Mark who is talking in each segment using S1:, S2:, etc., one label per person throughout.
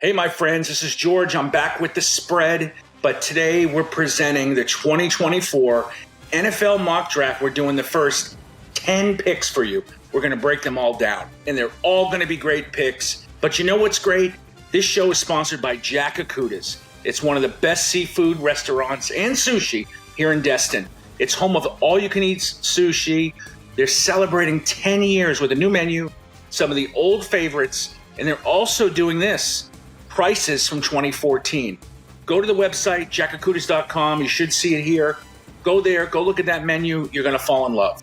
S1: Hey, my friends, this is George. I'm back with the spread, but today we're presenting the 2024 NFL mock draft. We're doing the first 10 picks for you. We're going to break them all down, and they're all going to be great picks. But you know what's great? This show is sponsored by Jack-Akutas. It's one of the best seafood restaurants and sushi here in Destin. It's home of all-you-can-eat sushi. They're celebrating 10 years with a new menu, some of the old favorites, and they're also doing this. Prices from 2014. Go to the website, jackakutas.com. You should see it here. Go there, go look at that menu. You're going to fall in love.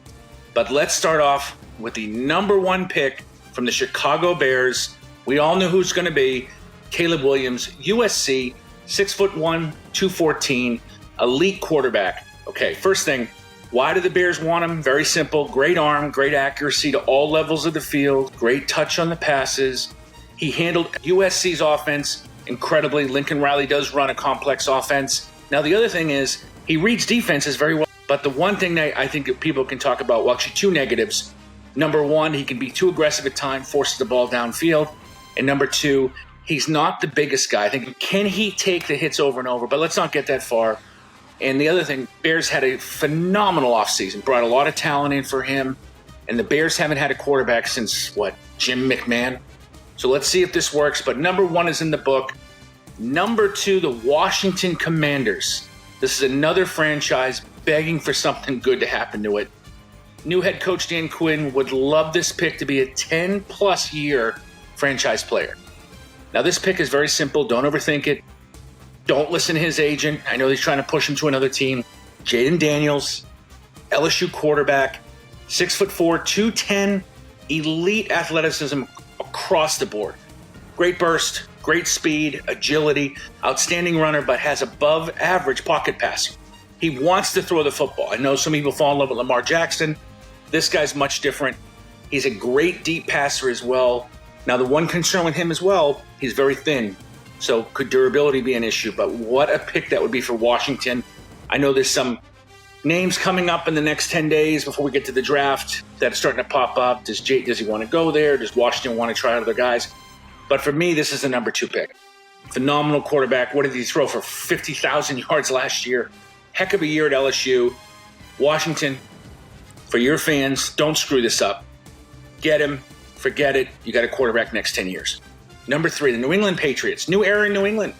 S1: But let's start off with the number one pick from the Chicago Bears. We all know who's going to be. Caleb Williams, USC, 6'1", 214, elite quarterback. Okay, first thing, why do the Bears want him? Very simple. Great arm, great accuracy to all levels of the field, great touch on the passes. He handled USC's offense incredibly. Lincoln Riley does run a complex offense. Now, the other thing is he reads defenses very well. But the one thing that I think that people can talk about, well, actually two negatives. Number one, he can be too aggressive at times, forces the ball downfield. And number two, he's not the biggest guy. I think, can he take the hits over and over? But let's not get that far. And the other thing, Bears had a phenomenal offseason, brought a lot of talent in for him. And the Bears haven't had a quarterback since, Jim McMahon? So let's see if this works. But number one is in the book. Number two, the Washington Commanders. This is another franchise begging for something good to happen to it. New head coach Dan Quinn would love this pick to be a 10-plus year franchise player. Now, this pick is very simple. Don't overthink it. Don't listen to his agent. I know he's trying to push him to another team. Jaden Daniels, LSU quarterback, 6'4", 210, elite athleticism across the board. Great burst, great speed, agility, outstanding runner, but has above average pocket passing. He wants to throw the football. I know some people fall in love with Lamar Jackson. This guy's much different. He's a great deep passer as well. Now, the one concern with him as well, he's very thin. So could durability be an issue? But what a pick that would be for Washington. I know there's some names coming up in the next 10 days before we get to the draft that are starting to pop up. Does he want to go there? Does Washington want to try other guys? But for me, this is the number two pick. Phenomenal quarterback. What did he throw for 50,000 yards last year? Heck of a year at LSU. Washington, for your fans, don't screw this up. Get him. Forget it. You got a quarterback next 10 years. Number three, the New England Patriots. New era in New England.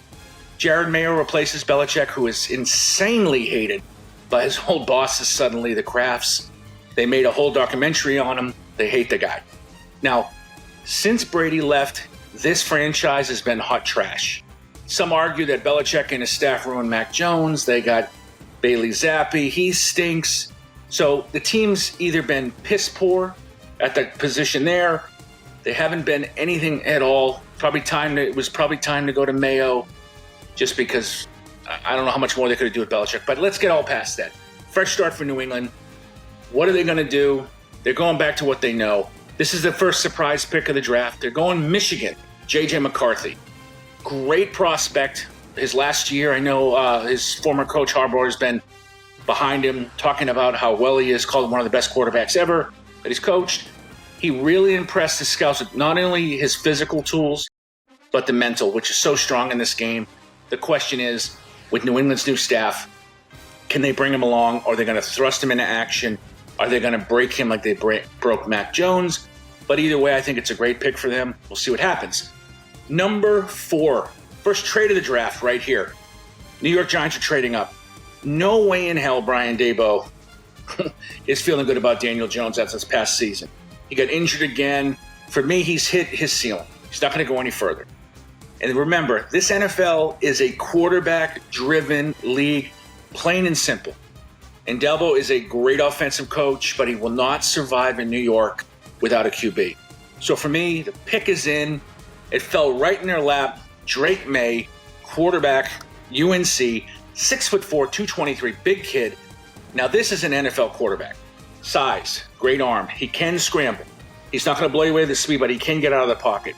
S1: Jared Mayo replaces Belichick, who is insanely hated by his old bosses suddenly, the Crafts. They made a whole documentary on him. They hate the guy. Now, since Brady left, this franchise has been hot trash. Some argue that Belichick and his staff ruined Mac Jones. They got Bailey Zappi. He stinks. So the team's either been piss poor at the position there. They haven't been anything at all. It was probably time to go to Mayo just because I don't know how much more they could have done with Belichick. But let's get all past that. Fresh start for New England. What are they going to do? They're going back to what they know. This is the first surprise pick of the draft. They're going Michigan, J.J. McCarthy. Great prospect. His last year, I know his former coach Harbaugh has been behind him, talking about how well he is, called him one of the best quarterbacks ever that he's coached. He really impressed the scouts with not only his physical tools, but the mental, which is so strong in this game. The question is, with New England's new staff, can they bring him along? Are they going to thrust him into action? Are they going to break him like they broke Mac Jones? But either way, I think it's a great pick for them. We'll see what happens. Number four, first trade of the draft right here. New York Giants are trading up. No way in hell Brian Daboll is feeling good about Daniel Jones after this past season. He got injured again. For me, he's hit his ceiling. He's not going to go any further. And remember, this NFL is a quarterback-driven league, plain and simple. And Daboll is a great offensive coach, but he will not survive in New York without a QB. So for me, the pick is in. It fell right in their lap. Drake May, quarterback, UNC, 6'4", 223, big kid. Now this is an NFL quarterback. Size, great arm. He can scramble. He's not going to blow you away with the speed, but he can get out of the pocket.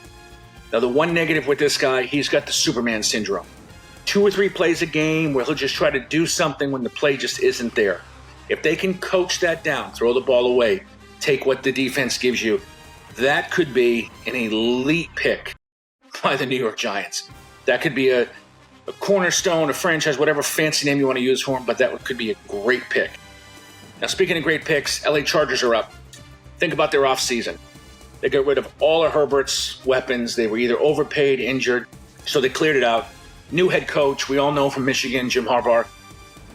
S1: Now, the one negative with this guy, he's got the Superman syndrome. 2 or 3 plays a game where he'll just try to do something when the play just isn't there. If they can coach that down, throw the ball away, take what the defense gives you, that could be an elite pick by the New York Giants. That could be a cornerstone, a franchise, whatever fancy name you want to use for him, but that could be a great pick. Now, speaking of great picks, LA Chargers are up. Think about their offseason. They got rid of all of Herbert's weapons. They were either overpaid, injured, so they cleared it out. New head coach, we all know from Michigan, Jim Harbaugh.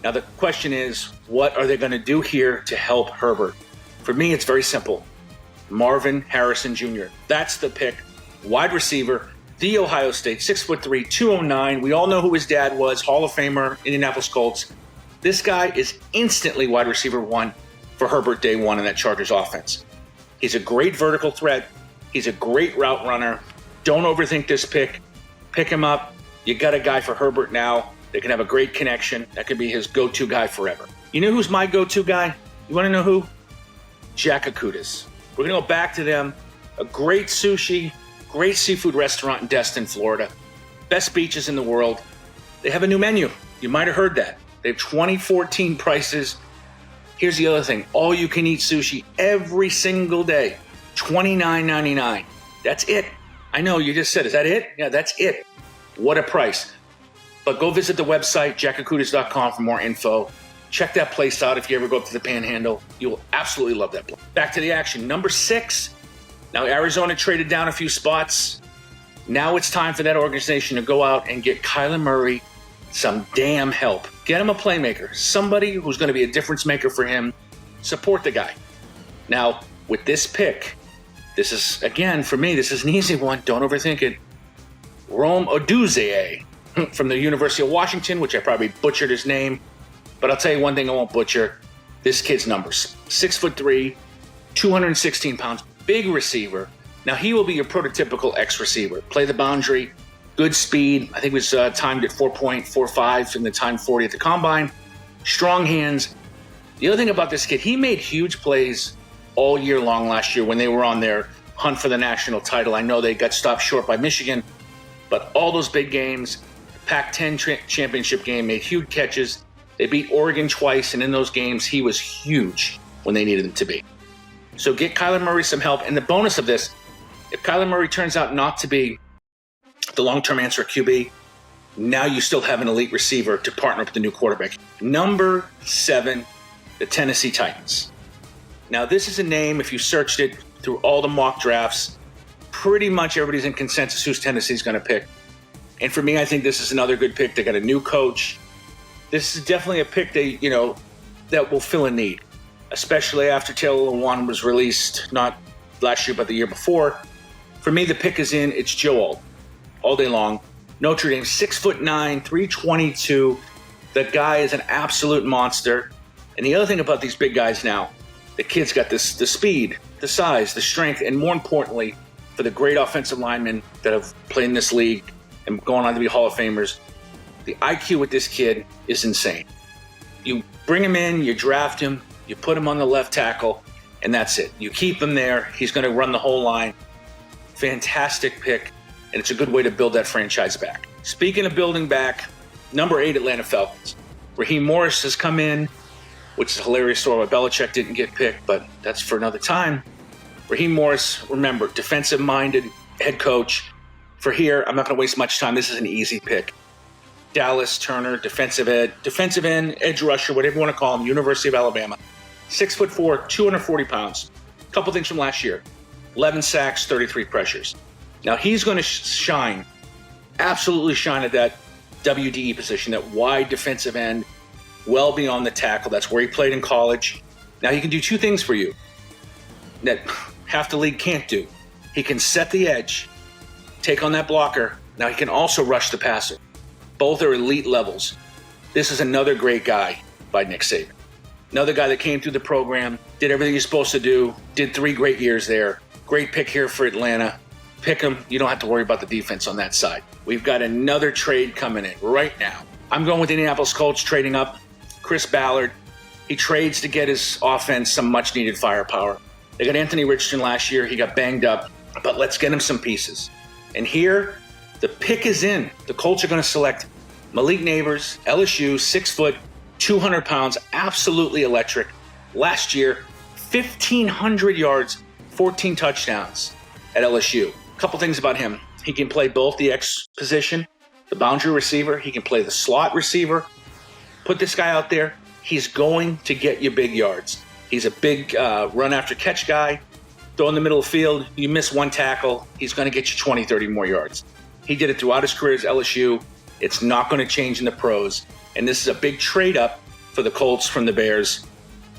S1: Now, the question is, what are they going to do here to help Herbert? For me, it's very simple. Marvin Harrison Jr. That's the pick. Wide receiver, the Ohio State, 6'3", 209. We all know who his dad was, Hall of Famer, Indianapolis Colts. This guy is instantly wide receiver one for Herbert day one in that Chargers offense. He's a great vertical threat. He's a great route runner. Don't overthink this pick. Pick him up. You got a guy for Herbert now. They can have a great connection. That could be his go-to guy forever. You know who's my go-to guy? You want to know who? Jack Akutas. We're going to go back to them. A great sushi, great seafood restaurant in Destin, Florida. Best beaches in the world. They have a new menu. You might have heard that. They have 2014 prices. Here's the other thing. All you can eat sushi every single day. $29.99. That's it. I know you just said, is that it? Yeah, that's it. What a price. But go visit the website, jackakutas.com, for more info. Check that place out if you ever go up to the Panhandle. You will absolutely love that place. Back to the action. Number 6. Now, Arizona traded down a few spots. Now it's time for that organization to go out and get Kyler Murray some damn help. Get him a playmaker. Somebody who's going to be a difference maker for him. Support the guy. Now, with this pick, this is, again, for me, this is an easy one. Don't overthink it. Rome Odunze from the University of Washington, which I probably butchered his name. But I'll tell you one thing I won't butcher. This kid's numbers. 6'3", 216 pounds, big receiver. Now, he will be your prototypical X receiver. Play the boundary, good speed. I think it was timed at 4.45 in the time 40 at the combine. Strong hands. The other thing about this kid, he made huge plays all year long last year when they were on their hunt for the national title. I know they got stopped short by Michigan, but all those big games, Pac-10 championship game, made huge catches. They beat Oregon twice, and in those games, he was huge when they needed him to be. So get Kyler Murray some help. And the bonus of this, if Kyler Murray turns out not to be the long-term answer at QB, now you still have an elite receiver to partner with the new quarterback. Number 7, the Tennessee Titans. Now, this is a name, if you searched it through all the mock drafts, pretty much everybody's in consensus who's Tennessee's going to pick. And for me, I think this is another good pick. They got a new coach. This is definitely a pick that will fill a need, especially after Taylor Lewan was released, not last year, but the year before. For me, the pick is in. It's Joe all day long. Notre Dame, 6'9", 322. The guy is an absolute monster. And the other thing about these big guys now, the kid's got the speed, the size, the strength, and more importantly, for the great offensive linemen that have played in this league and going on to be Hall of Famers, the IQ with this kid is insane. You bring him in, you draft him, you put him on the left tackle, and that's it. You keep him there. He's going to run the whole line. Fantastic pick, and it's a good way to build that franchise back. Speaking of building back, number 8, Atlanta Falcons. Raheem Morris has come in, which is a hilarious story why Belichick didn't get picked, but that's for another time. Raheem Morris, remember, defensive-minded head coach. For here, I'm not going to waste much time. This is an easy pick. Dallas Turner, defensive end, edge rusher, whatever you want to call him, University of Alabama. 6'4", 240 pounds. A couple things from last year. 11 sacks, 33 pressures. Now he's going to shine, absolutely shine at that WDE position, that wide defensive end, well beyond the tackle. That's where he played in college. Now he can do 2 things for you that half the league can't do. He can set the edge, take on that blocker. Now he can also rush the passer. Both are elite levels. This is another great guy by Nick Saban. Another guy that came through the program, did everything he's supposed to do, did 3 great years there. Great pick here for Atlanta. Pick him. You don't have to worry about the defense on that side. We've got another trade coming in right now. I'm going with Indianapolis Colts trading up. Chris Ballard. He trades to get his offense some much-needed firepower. They got Anthony Richardson last year. He got banged up, but let's get him some pieces. And here, the pick is in. The Colts are going to select Malik Neighbors, LSU, 6 foot, 200 pounds, absolutely electric. Last year, 1,500 yards, 14 touchdowns at LSU. A couple things about him. He can play both the X position, the boundary receiver. He can play the slot receiver. Put this guy out there. He's going to get you big yards. He's a big run after catch guy. Throw in the middle of the field. You miss one tackle, he's going to get you 20, 30 more yards. He did it throughout his career at LSU. It's not going to change in the pros. And this is a big trade up for the Colts from the Bears.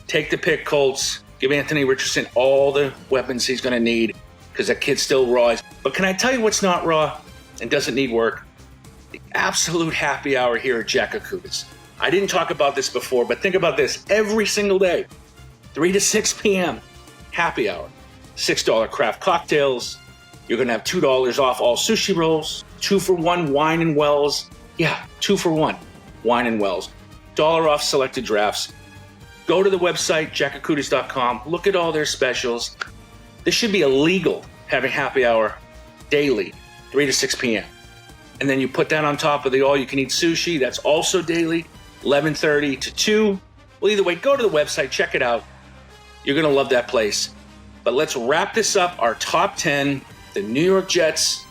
S1: Take the pick, Colts. Give Anthony Richardson all the weapons he's going to need because that kid's still raw. But can I tell you what's not raw and doesn't need work? The absolute happy hour here at Jack Akuda's. I didn't talk about this before, but think about this. Every single day, 3 to 6 p.m., happy hour. $6 craft cocktails. You're going to have $2 off all sushi rolls. 2 for 1 wine and wells. Yeah, 2 for 1 wine and wells. $1 off selected drafts. Go to the website, jackacudas.com. Look at all their specials. This should be illegal, having happy hour daily, 3 to 6 p.m. And then you put that on top of the all-you-can-eat sushi. That's also daily, 11:30 to 2. Well, either way, go to the website, check it out. You're going to love that place. But let's wrap this up. Our top 10, the New York Jets,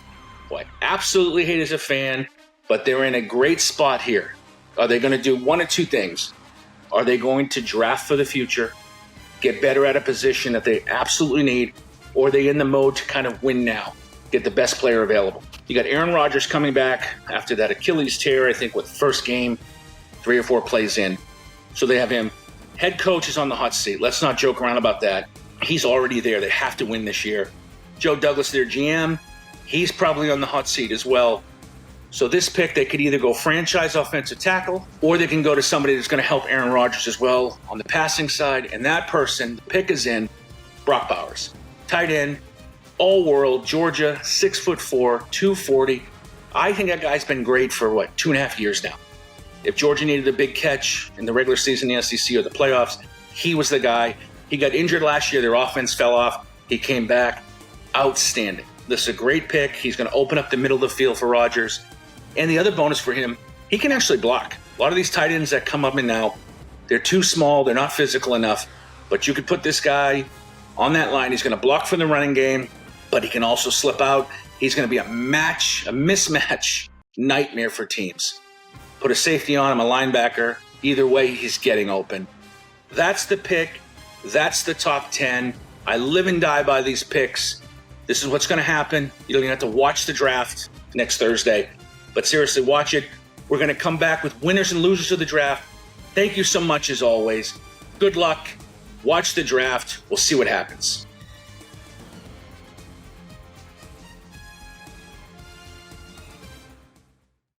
S1: who I absolutely hate as a fan, but they're in a great spot here. Are they going to do one of two things? Are they going to draft for the future, get better at a position that they absolutely need, or are they in the mode to kind of win now, get the best player available? You got Aaron Rodgers coming back after that Achilles tear, I think, with first game, 3 or 4 plays in. So they have him. Head coach is on the hot seat. Let's not joke around about that. He's already there. They have to win this year. Joe Douglas, their GM, he's probably on the hot seat as well. So this pick, they could either go franchise offensive tackle, or they can go to somebody that's going to help Aaron Rodgers as well on the passing side. And that person, the pick is in, Brock Bowers. Tight end, all-world, Georgia, 6'4", 240. I think that guy's been great for, 2.5 years now. If Georgia needed a big catch in the regular season, the SEC, or the playoffs, he was the guy. He got injured last year. Their offense fell off. He came back. Outstanding. This is a great pick. He's going to open up the middle of the field for Rodgers. And the other bonus for him, he can actually block. A lot of these tight ends that come up in now, they're too small. They're not physical enough. But you could put this guy on that line. He's going to block from the running game, but he can also slip out. He's going to be a mismatch nightmare for teams. Put a safety on him, a linebacker. Either way, he's getting open. That's the pick. That's the top 10. I live and die by these picks. This is what's going to happen. You're going to have to watch the draft next Thursday. But seriously, watch it. We're going to come back with winners and losers of the draft. Thank you so much as always. Good luck. Watch the draft. We'll see what happens.